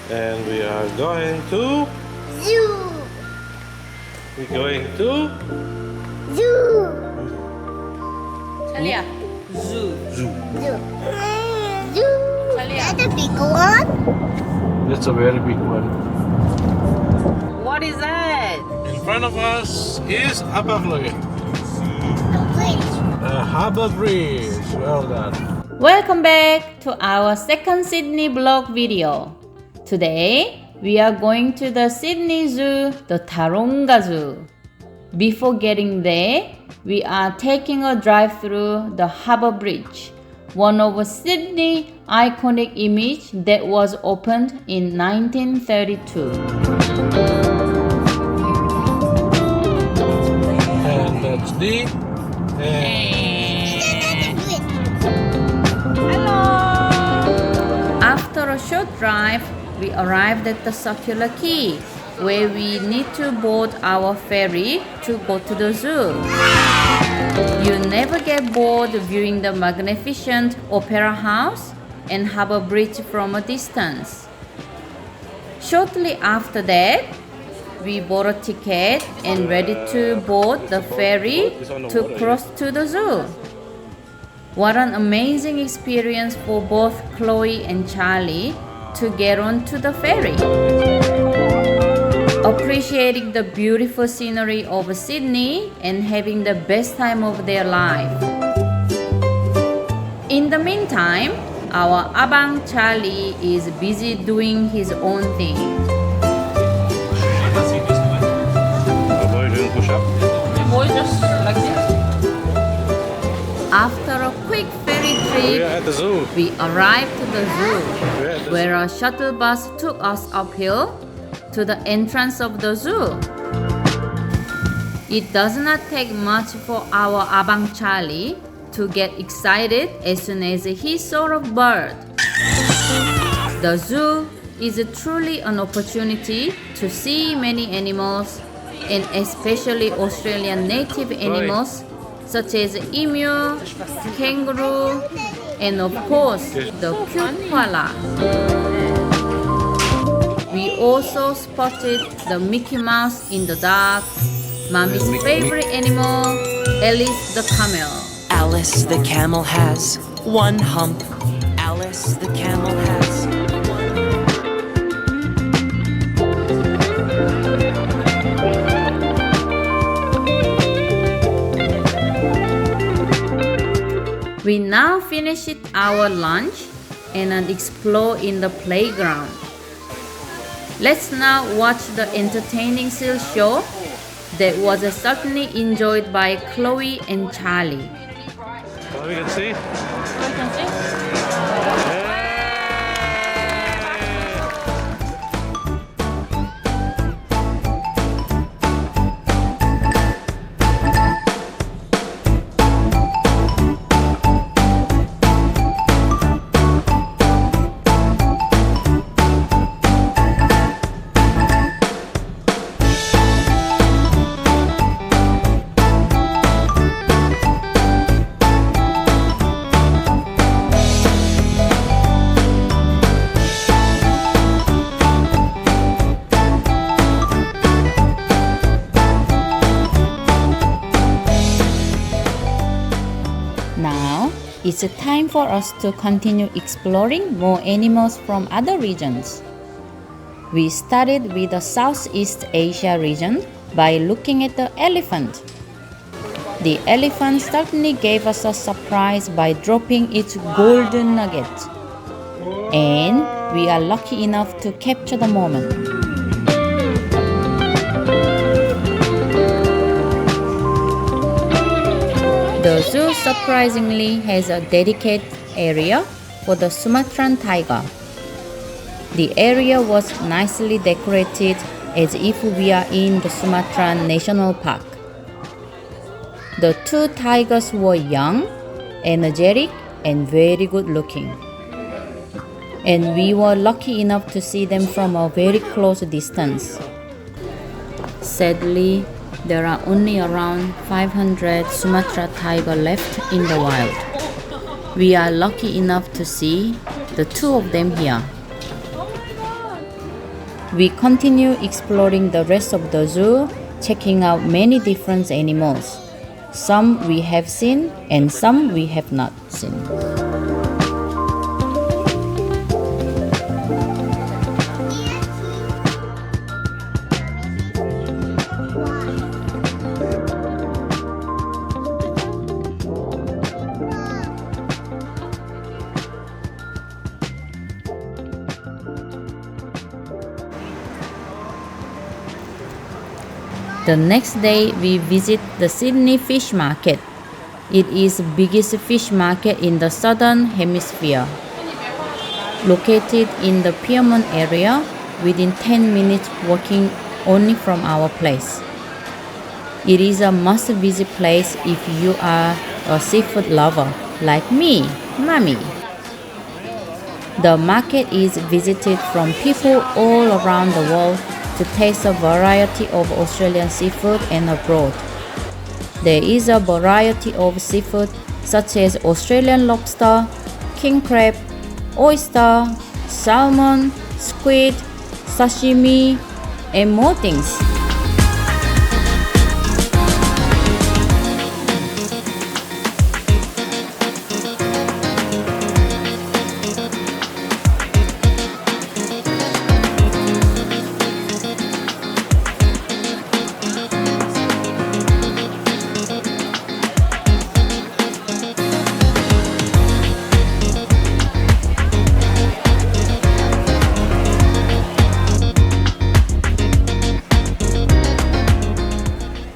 And we are going to Zoo. we're going to Zoo. Talia. Zoo. zoo. Zoo. Zoo. Talia. That's a big one. That's a very big one. What is that? In front of us is apa lagi? A bridge. A harbour bridge. Well done. Welcome back to our second Sydney vlog video. Today, we are going to the Sydney Zoo, the Taronga Zoo. Before getting there, we are taking a drive through the Harbour Bridge, one of Sydney's iconic image that was opened in 1932. And that's the After a short drive, we arrived at the Circular Quay, where we need to board our ferry to go to the zoo. You never get bored viewing the magnificent Opera House and Harbour Bridge from a distance. Shortly after that, we bought a ticket and ready to board the ferry to cross to the zoo. What an amazing experience for both Chloe and Charlie to get onto the ferry. Appreciating the beautiful scenery of Sydney and having the best time of their life. In the meantime, our abang Charlie is busy doing his own thing. the boy doing push-up. Boy just like this. After a quick ferry We trip, are at the zoo. we arrived to the zoo, We're at the where a shuttle bus took us uphill to the entrance of the zoo. It does not take much for our abang Charlie to get excited as soon as he saw a bird. The zoo is truly an opportunity to see many animals, and especially Australian native animals such as emu, kangaroo, and of course the cute koala. We also spotted the Mickey Mouse in the dark, Mommy's favorite animal, Alice the camel. Alice the camel has one hump. Alice the camel has We now finished our lunch and explore in the playground. Let's now watch the entertaining seal show that was certainly enjoyed by Chloe and Charlie. Well, we can see. Now, it's time for us to continue exploring more animals from other regions. We started with the Southeast Asia region by looking at the elephant. The elephant certainly gave us a surprise by dropping its golden nugget. And we are lucky enough to capture the moment. The zoo surprisingly has a dedicated area for the Sumatran tiger. The area was nicely decorated as if we are in the Sumatran National Park. The two tigers were young, energetic, and very good looking. And we were lucky enough to see them from a very close distance. Sadly, there are only around 500 Sumatra tiger left in the wild. We are lucky enough to see the two of them here. We continue exploring the rest of the zoo, checking out many different animals. Some we have seen and some we have not seen. The next day, we visit the Sydney Fish Market. It is the biggest fish market in the southern hemisphere. Located in the Pyrmont area, within 10 minutes walking only from our place. It is a must-visit place if you are a seafood lover, like me, Mommy. The market is visited from people all around the world to taste a variety of Australian seafood and abroad. There is a variety of seafood such as Australian lobster, king crab, oyster, salmon, squid, sashimi, and more things.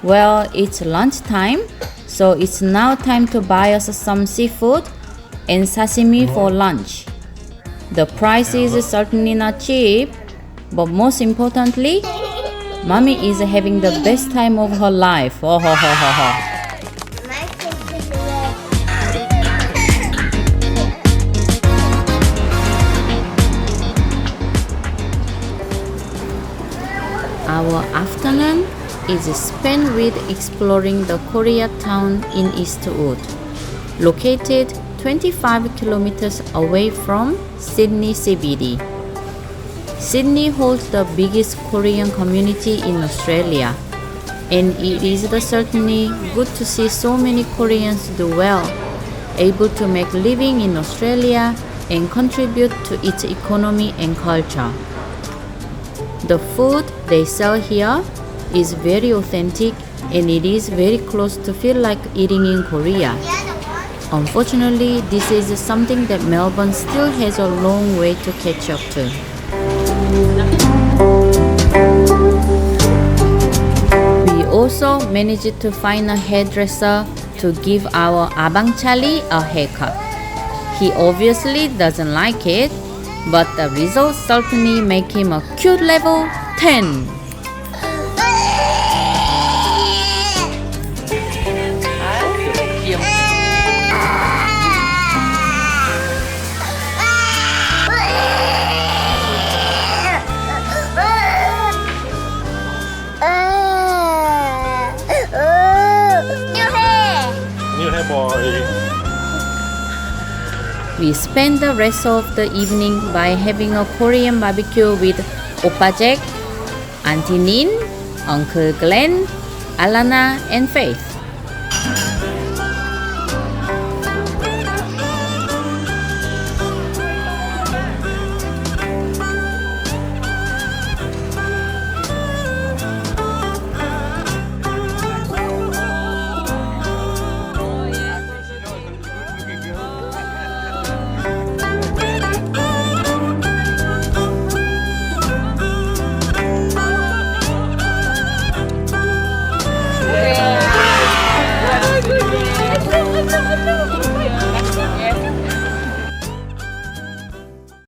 Well, it's lunchtime, so it's now time to buy us some seafood and sashimi for lunch. The price is certainly not cheap, but most importantly, Mommy is having the best time of her life. Oh, ho, ho, ho, ho. My picture is red. Our afternoon is spent with exploring the Koreatown in Eastwood, located 25 kilometers away from Sydney CBD. Sydney holds the biggest Korean community in Australia, and it is certainly good to see so many Koreans do well, able to make a living in Australia and contribute to its economy and culture. The food they sell here is very authentic, and it is very close to feel like eating in Korea. Unfortunately, this is something that Melbourne still has a long way to catch up to. We also managed to find a hairdresser to give our Abang Charlie a haircut. He obviously doesn't like it, but the results certainly make him a cute level 10. New hair boy. We spend the rest of the evening by having a Korean barbecue with Oppa Jack, Auntie Nin, Uncle Glenn, Alana, and Faith.